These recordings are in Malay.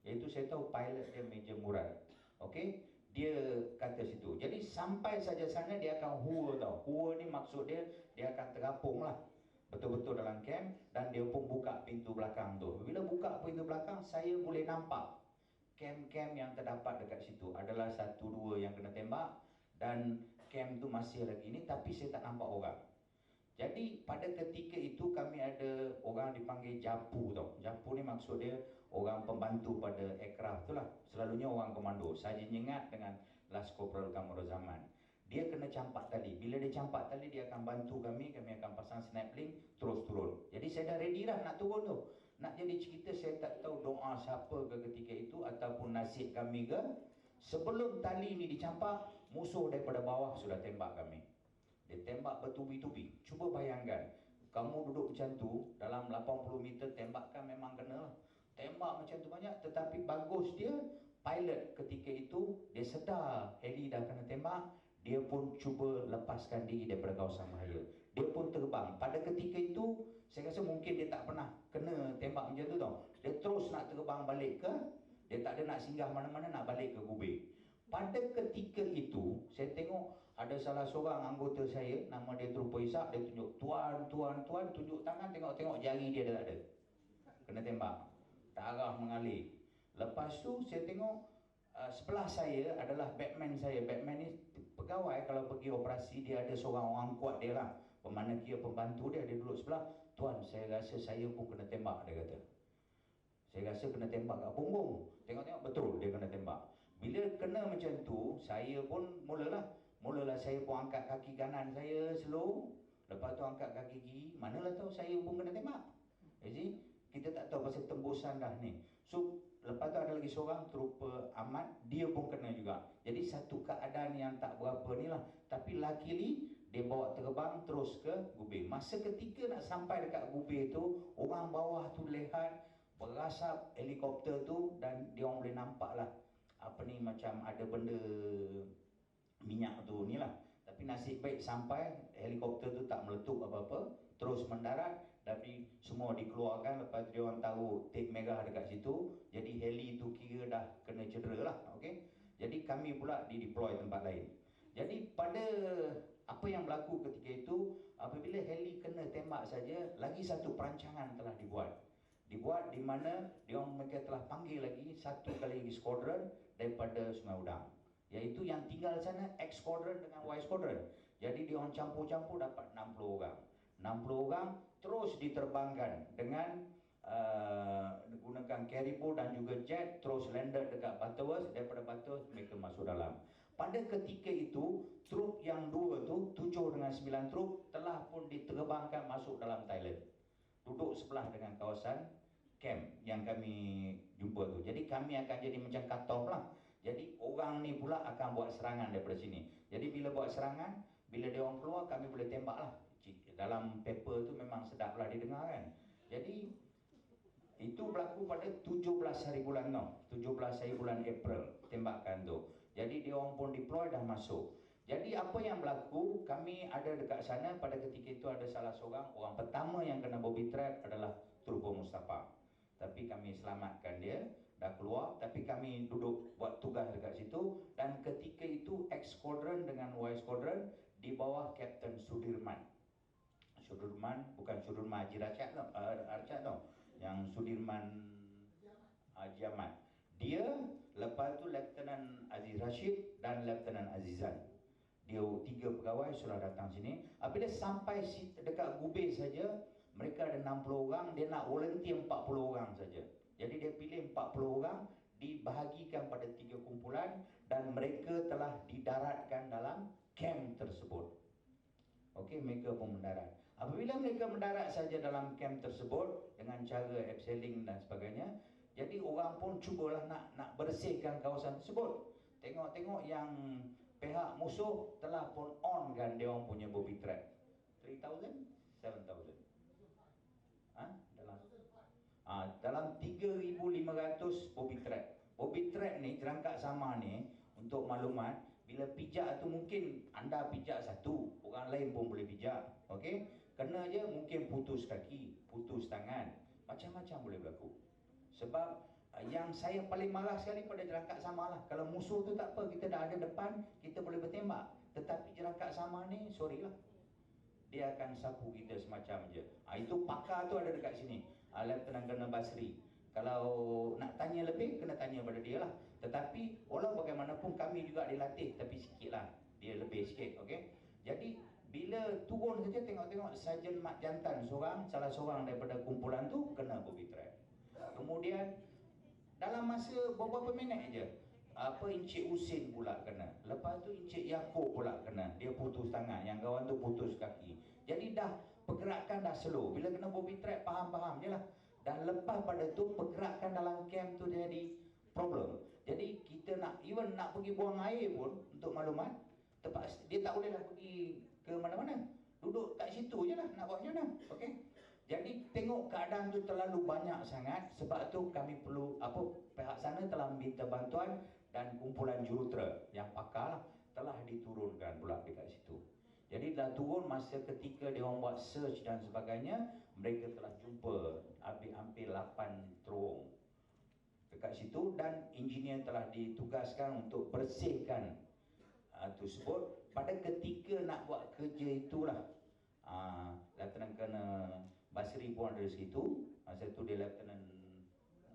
Iaitu saya tahu pilot dia Major Murad. Okey, dia kata situ. Jadi sampai saja sana dia akan hua tau. Hua ni maksud dia akan terapung lah betul-betul dalam camp, dan dia pun buka pintu belakang tu. Bila buka pintu belakang, saya boleh nampak camp-camp yang terdapat dekat situ. Adalah 1-2 yang kena tembak, dan camp tu masih lagi ni, tapi saya tak nampak orang. Jadi pada ketika itu kami ada orang dipanggil Japu tau. Japu ni maksud dia orang pembantu pada aircraft tu lah. Selalunya orang komando. Saya ingat dengan Last Corporal Kamaruzaman. Dia kena campak tali. Bila dia campak tali, dia akan bantu kami akan pasang snap link, terus turun. Jadi saya dah ready dah nak turun tu. Nak jadi cerita, saya tak tahu doa siapa ke ketika itu ataupun nasib kami ke. Sebelum tali ni dicampak, musuh daripada bawah sudah tembak kami. Dia tembak bertubi-tubi. Cuba bayangkan, kamu duduk macam tu, dalam 80 meter tembakan memang kena lah. Tembak macam tu banyak, tetapi bagus dia, pilot ketika itu, dia sedar heli dah kena tembak, dia pun cuba lepaskan diri daripada kawasan bahaya. Dia pun terbang. Pada ketika itu, saya rasa mungkin dia tak pernah kena tembak macam tu tau. Dia terus nak terbang balik ke, dia tak ada nak singgah mana-mana, nak balik ke Gubeng. Pada ketika itu, saya tengok ada salah seorang anggota saya, nama dia Trooper Isak, dia tunjuk, tuan, tunjuk tangan, tengok jari dia dah tak ada. Kena tembak. Darah mengalir. Lepas tu, saya tengok sebelah saya adalah Batman saya. Batman ni pegawai, kalau pergi operasi, dia ada seorang orang kuat dia lah. Pemana kira pembantu dia duduk sebelah. Tuan, saya rasa saya pun kena tembak, dia kata. Saya rasa kena tembak kat punggung. Tengok-tengok betul dia kena tembak. Bila kena macam tu, saya pun mulalah saya pun angkat kaki kanan saya slow. Lepas tu angkat kaki kiri. Manalah tahu saya pun kena tembak. Jadi kita tak tahu pasal tembusan dah ni. So lepas tu ada lagi seorang Trooper Ahmad, dia pun kena juga. Jadi satu keadaan yang tak berapa ni lah. Tapi luckily dia bawa terbang terus ke Gubeng. Masa ketika nak sampai dekat Gubeng tu, orang bawah tu lihat berasap helikopter tu, dan dia orang boleh nampak lah apa ni, macam ada benda minyak tu ni lah. Tapi nasib baik sampai helikopter tu tak meletup apa-apa, terus mendarat, tapi semua dikeluarkan. Lepas tu dia orang tahu tip merah dekat situ, jadi heli tu kira dah kena cedera lah. Okay? Jadi kami pula di-deploy tempat lain. Jadi pada apa yang berlaku ketika itu, apabila heli kena tembak saja, lagi satu perancangan telah dibuat di mana mereka telah panggil lagi satu kali lagi squadron daripada Sungai Udang, iaitu yang tinggal sana X squadron dengan Y squadron. Jadi dia orang campur-campur dapat 60 orang. 60 orang terus diterbangkan dengan gunakan caribou dan juga jet, terus landed dekat Butterworth. Daripada Butterworth mereka masuk dalam. Pada ketika itu, trup yang 2 tu, 7 dengan 9 trup telah pun diterbangkan masuk dalam Thailand, duduk sebelah dengan kawasan camp yang kami jumpa tu. Jadi kami akan jadi macam cut off lah. Jadi orang ni pula akan buat serangan daripada sini. Jadi bila buat serangan, bila dia orang keluar, kami boleh tembak lah. Dalam paper tu memang sedap lah didengar kan. Jadi itu berlaku pada 17 hari bulan 17 hari bulan April tembakan tu. Jadi dia orang pun deploy dah masuk. Jadi apa yang berlaku, kami ada dekat sana pada ketika itu, ada salah seorang, orang pertama yang kena bobby trap adalah Trooper Mustafa. Tapi kami selamatkan dia, dah keluar, tapi kami duduk buat tugas dekat situ. Dan ketika itu X Squadron dengan Y Squadron di bawah Kapten Sudirman. Sudirman, bukan Sudirman Haji Arsyad tau, yang Sudirman Haji Ahmad. Dia, lepas tu Lieutenant Aziz Rashid dan Lieutenant Azizan. Dia 3 pegawai sudah datang sini. Apabila sampai dekat Gubeng saja, mereka ada 60 orang, dia nak volunteer 40 orang saja. Jadi dia pilih 40 orang, dibahagikan pada 3 kumpulan, dan mereka telah didaratkan dalam camp tersebut. Okey, mereka pun mendarat. Apabila mereka mendarat saja dalam camp tersebut dengan cara abseiling dan sebagainya, jadi orang pun cubalah nak bersihkan kawasan tersebut. Tengok-tengok yang pihak musuh telah pun on kan dia orang punya bobby trap. 3,000? 7,000? Dalam 3,500 bobby trap. Bobby trap ni, jerangkak sama ni, untuk maklumat, bila pijak tu mungkin anda pijak satu, orang lain pun boleh pijak. Okey? Kena je mungkin putus kaki, putus tangan, macam-macam boleh berlaku. Sebab Yang saya paling marah sekali pada Jelangkak Samar lah. Kalau musuh tu tak apa, kita dah ada depan, kita boleh bertembak. Tetapi Jelangkak Samar ni, sorry lah, dia akan sapu kita semacam je. Itu pakar tu ada dekat sini, Lieutenant Colonel Basri. Kalau nak tanya lebih, kena tanya pada dia lah. Tetapi walau bagaimanapun kami juga dilatih, tapi sikit lah, dia lebih sikit, okey. Jadi bila turun saja tengok-tengok Sarjan Mat Jantan seorang, salah seorang daripada kumpulan tu kena bobby trap. Kemudian dalam masa beberapa minit je, Encik Husin pula kena. Lepas tu Encik Yaakob pula kena. Dia putus tangan, yang kawan tu putus kaki. Jadi dah pergerakan dah slow. Bila kena bobby trap, faham-faham je lah. Dan lepas pada tu pergerakan dalam camp tu jadi problem. Jadi kita nak pergi buang air pun, untuk maklumat, terpaksa dia tak boleh lah pergi ke mana-mana. Duduk kat situ je lah, nak buat macam mana. Okey. Jadi tengok keadaan tu terlalu banyak sangat, sebab tu kami perlu pihak sana telah minta bantuan dan kumpulan jurutera yang pakar lah, telah diturunkan pula dekat situ. Jadi dah turun masa ketika dia orang buat search dan sebagainya, mereka telah jumpa hampir 8 terowong dekat situ, dan engineer telah ditugaskan untuk bersihkan tersebut. Pada ketika nak buat kerja itulah, Lieutenant Colonel Basri pun ada di situ. Masa tu dia Lieutenant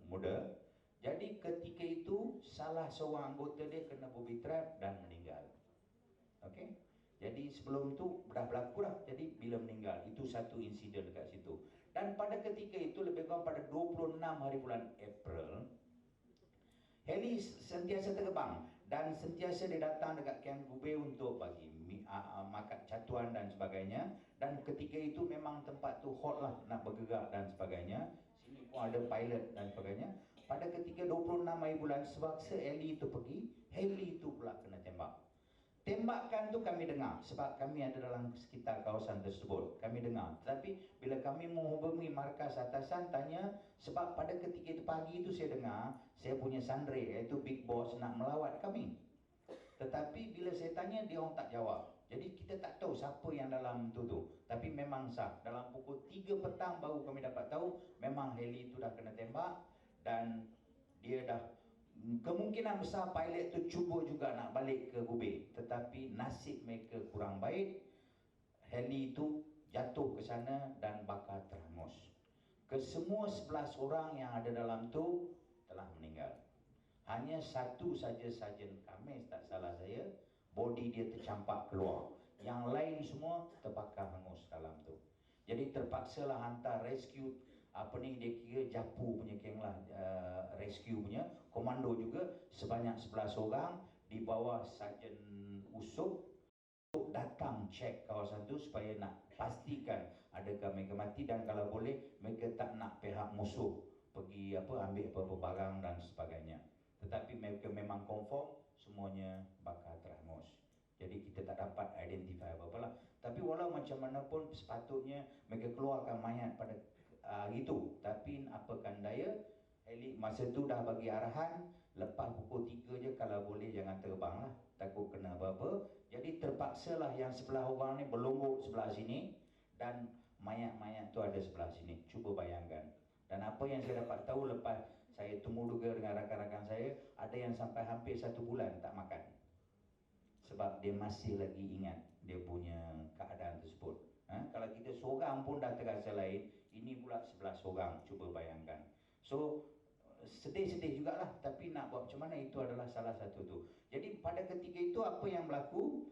muda. Jadi ketika itu salah seorang anggota dia kena bobby trap dan meninggal. Okey. Jadi sebelum tu dah berlaku dah. Jadi bila meninggal, itu satu insiden dekat situ. Dan pada ketika itu lebih kurang pada 26 hari bulan April, heli sentiasa terbang dan sentiasa dia datang dekat Camp Gubei untuk bagi makan catuan dan sebagainya. Dan ketika itu memang tempat tu hot lah, nak bergerak dan sebagainya. Sini pun ada pilot dan sebagainya. Pada ketika 26 hari bulan, sewaktu heli itu pergi, heli itu pula kena tembak. Tembakan tu kami dengar sebab kami ada dalam sekitar kawasan tersebut. Kami dengar. Tapi bila kami menghubungi markas atasan tanya, sebab pada ketika itu pagi itu saya dengar saya punya sandre iaitu Big Boss nak melawat kami. Tetapi bila saya tanya dia orang tak jawab. Jadi kita tak tahu siapa yang dalam tu. Tapi memang sah. Dalam pukul 3 petang baru kami dapat tahu memang heli itu dah kena tembak dan dia dah, kemungkinan besar pilot tu cuba juga nak balik ke Gubei, tetapi nasib mereka kurang baik. Heli itu jatuh ke sana dan bakar terhangus. Kesemua 11 orang yang ada dalam tu telah meninggal. Hanya satu saja Sarjan Kamis, tak salah saya, body dia tercampak keluar. Yang lain semua terbakar hangus dalam tu. Jadi terpaksalah hantar rescue, dia kira Japu punya geng lah, rescue punya komando juga sebanyak 11 orang di bawah Sarjan Usop untuk datang cek kawasan tu supaya nak pastikan adakah mereka mati, dan kalau boleh mereka tak nak pihak musuh pergi ambil apa-apa barang dan sebagainya. Tetapi mereka memang confirm semuanya bakar terhangus. Jadi kita tak dapat identify apa-apa lah. Tapi walau macam mana pun sepatutnya mereka keluarkan mayat pada itu. Tapi apakan daya, heli masa tu dah bagi arahan lepas pukul 3 je kalau boleh jangan terbang lah, takut kena apa-apa. Jadi terpaksalah yang sebelah orang ni berlonggok sebelah sini dan mayat-mayat tu ada sebelah sini. Cuba bayangkan. Dan apa yang saya dapat tahu lepas saya temu juga dengan rakan-rakan saya, ada yang sampai hampir 1 bulan tak makan. Sebab dia masih lagi ingat dia punya keadaan tersebut. Kalau kita seorang pun dah terasa lain, ini pula 11 orang, cuba bayangkan. So sedih-sedih jugalah, tapi nak buat macam mana, itu adalah salah satu tu. Jadi pada ketika itu apa yang berlaku,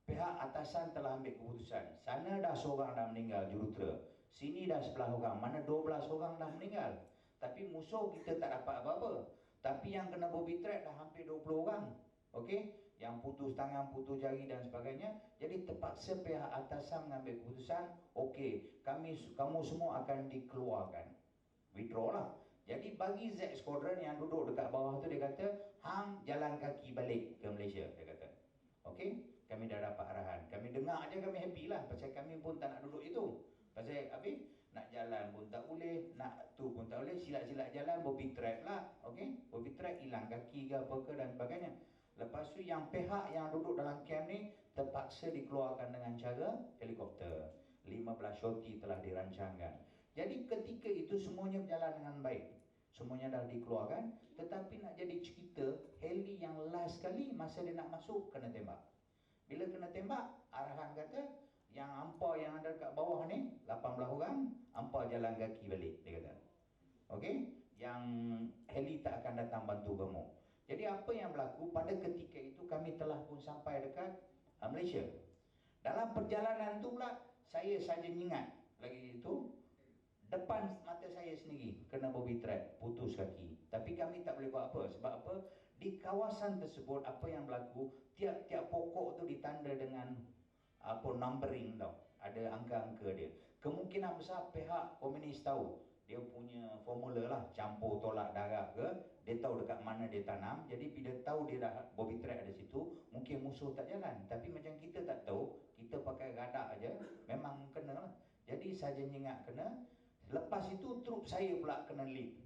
pihak atasan telah ambil keputusan. Sana dah seorang dah meninggal jurutera, sini dah 11 orang, mana 12 orang dah meninggal. Tapi musuh kita tak dapat apa-apa. Tapi yang kena bobby trap dah hampir 20 orang. Okey, yang putus tangan, putus jari dan sebagainya. Jadi terpaksa pihak atasan mengambil keputusan, okey, kamu semua akan dikeluarkan. Withdraw lah. Jadi bagi Z Squadron yang duduk dekat bawah tu, dia kata, hang jalan kaki balik ke Malaysia, dia kata. Okey, kami dah dapat arahan. Kami dengar aja, kami happy lah. Pasal kami pun tak nak duduk itu. Pasal habis nak jalan pun tak boleh, nak tu pun tak boleh, silat-silat jalan, bobby trap lah. Okey, bobby trap hilang kaki ke apa ke dan sebagainya. Lepas tu yang pihak yang duduk dalam camp ni terpaksa dikeluarkan dengan cara helikopter. 15 sorti telah dirancangkan. Jadi ketika itu semuanya berjalan dengan baik. semuanya dah dikeluarkan. Tetapi nak jadi cerita, heli yang last kali masa dia nak masuk kena tembak. Bila kena tembak, arahan kata yang hampa yang ada kat bawah ni 18 orang, hampa jalan kaki balik, dia kata. Okey, yang heli tak akan datang bantu kamu. Jadi apa yang berlaku pada ketika itu, kami telah pun sampai dekat Malaysia. Dalam perjalanan tu pula, saya saja ingat lagi itu, depan mata saya sendiri kena bobby trap, putus kaki. Tapi kami tak boleh buat apa. Sebab apa? Di kawasan tersebut apa yang berlaku, tiap-tiap pokok tu ditanda dengan apa, numbering tau. Ada angka-angka dia. Kemungkinan besar pihak komunis tahu. Dia punya formula lah, campur tolak darah ke, dia tahu dekat mana dia tanam. Jadi bila tahu dia dah bobby trap ada situ, mungkin musuh tak jalan. Tapi macam kita tak tahu, kita pakai radak aja, memang kena lah. Jadi saja ingat kena. Lepas itu trup saya pula kena lead,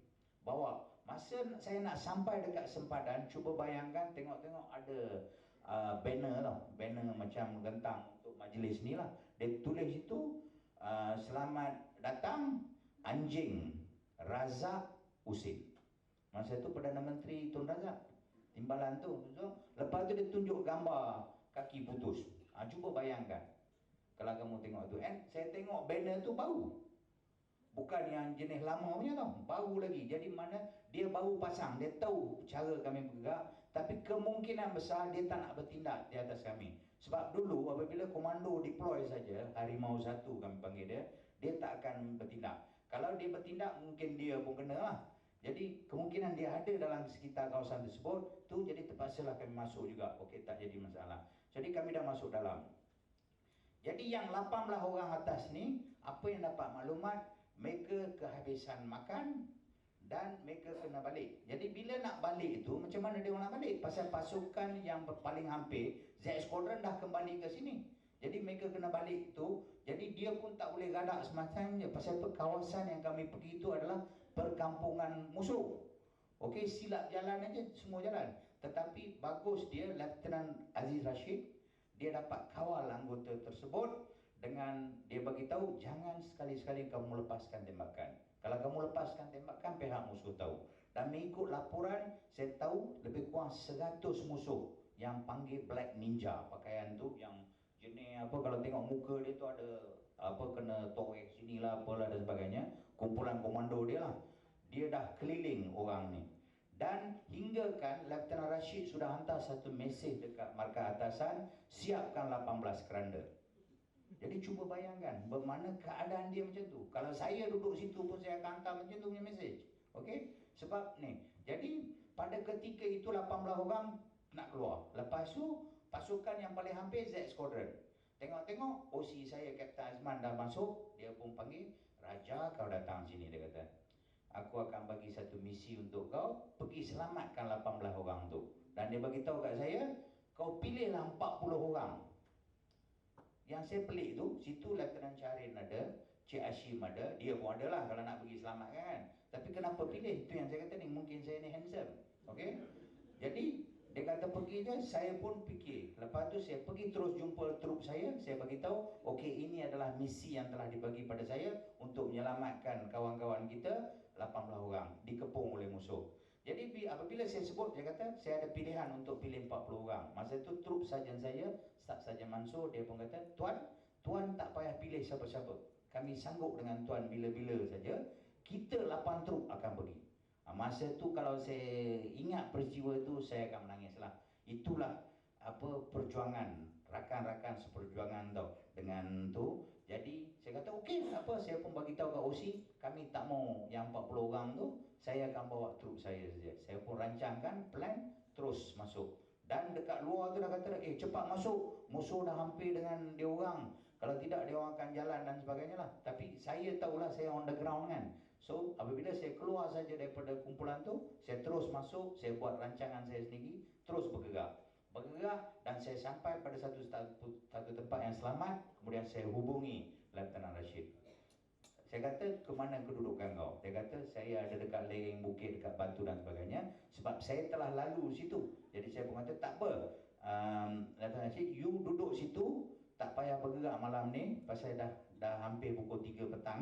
bawa. Masa saya nak sampai dekat sempadan, cuba bayangkan, tengok-tengok ada banner tau, banner macam gentang untuk majlis ni lah. Dia tulis itu, selamat datang Anjing Razak Husin. Masa tu Perdana Menteri Tun Razak, timbalan tu. Lepas tu dia tunjuk gambar kaki putus. Cuba bayangkan kalau kamu tengok tu. Saya tengok banner tu baru, bukan yang jenis lama punya tau, baru lagi. Jadi mana dia baru pasang, dia tahu cara kami bergerak, tapi kemungkinan besar dia tak nak bertindak di atas kami. Sebab dulu apabila komando deploy saja, Harimau 1 kami panggil dia, dia tak akan bertindak. Kalau dia bertindak, mungkin dia pun kena lah. Jadi kemungkinan dia ada dalam sekitar kawasan tersebut tu, jadi terpaksalah kami masuk juga. Okey, tak jadi masalah. Jadi kami dah masuk dalam. Jadi yang 18 orang atas ni, apa yang dapat maklumat, mereka kehabisan makan dan mereka kena balik. Jadi bila nak balik tu, macam mana dia orang nak balik? Pasal pasukan yang paling hampir, Z Squadron dah kembali ke sini. Jadi mereka kena balik tu. Jadi dia pun tak boleh gadak semacamnya. Pasal kawasan yang kami pergi itu adalah perkampungan musuh. Okey, silap jalan aja, semua jalan. Tetapi bagus dia, Lieutenant Aziz Rashid, dia dapat kawal anggota tersebut dengan dia bagi tahu, jangan sekali-sekali kamu lepaskan tembakan. Kalau kamu lepaskan tembakan, pihak musuh tahu. Dan mengikut laporan, saya tahu lebih kurang 100 musuh yang panggil Black Ninja. Pakaian tu yang jenis apa, kalau tengok muka dia tu ada apa, kena torek sinilah apalah dan sebagainya. Kumpulan komando dia lah. Dia dah keliling orang ni. Dan hinggakan Lieutenant Rashid sudah hantar satu mesej dekat markah atasan, siapkan 18 keranda. Jadi cuba bayangkan bagaimana keadaan dia macam tu. Kalau saya duduk situ pun saya akan hantar macam tu punya mesej. Okey? Sebab ni. Jadi pada ketika itu 18 orang nak keluar. Lepas tu pasukan yang paling hampir Z Squadron. Tengok-tengok OC saya Kapten Azman dah masuk, dia pun panggil, Raja kau datang sini, dia kata. Aku akan bagi satu misi untuk kau, pergi selamatkan 18 orang tu. Dan dia bagi tahu kat saya, kau pilihlah 40 orang. Yang saya pelik tu, situ Lieutenant Syahrin ada, Cik Hashim ada, dia pun ada lah kalau nak pergi selamatkan kan. Tapi kenapa pilih? Itu yang saya kata ni, mungkin saya ni handsome. Okey? Jadi dia kata pergi je, saya pun fikir. Lepas tu saya pergi terus jumpa trup saya bagi tahu, okey, ini adalah misi yang telah dibagi pada saya untuk menyelamatkan kawan-kawan kita 18 orang dikepung oleh musuh. Jadi apabila saya sebut, dia kata saya ada pilihan untuk pilih 40 orang. Masa itu trup sarjan saya, Staf Sarjan Mansur, dia pun kata, Tuan tak payah pilih siapa-siapa. Kami sanggup dengan Tuan bila-bila saja. Kita 8 trup akan pergi. Masa tu kalau saya ingat peristiwa itu, saya akan menangislah. Itulah apa perjuangan, rakan-rakan seperjuangan tau dengan tu. Jadi saya kata okey, apa, saya pun bagi tahu kat OC, kami tak mau yang 40 orang tu, saya akan bawa trup saya saja. Saya pun rancangkan plan terus masuk. Dan dekat luar tu dah kata, cepat masuk, musuh dah hampir dengan dia orang. Kalau tidak dia orang akan jalan dan sebagainya lah. Tapi saya tahulah saya on the ground kan. So apabila saya keluar saja daripada kumpulan tu, saya terus masuk, saya buat rancangan saya sendiri, terus bergerak dan saya sampai pada satu tempat yang selamat. Kemudian saya hubungi Lieutenant Rashid. Saya kata, ke mana kedudukan kau? Dia kata, saya ada dekat lereng bukit, dekat batu dan sebagainya. Sebab saya telah lalu situ. Jadi saya pun kata, tak apa, Lieutenant Rashid, you duduk situ, tak payah bergerak malam ni, pasal dah hampir pukul 3 petang.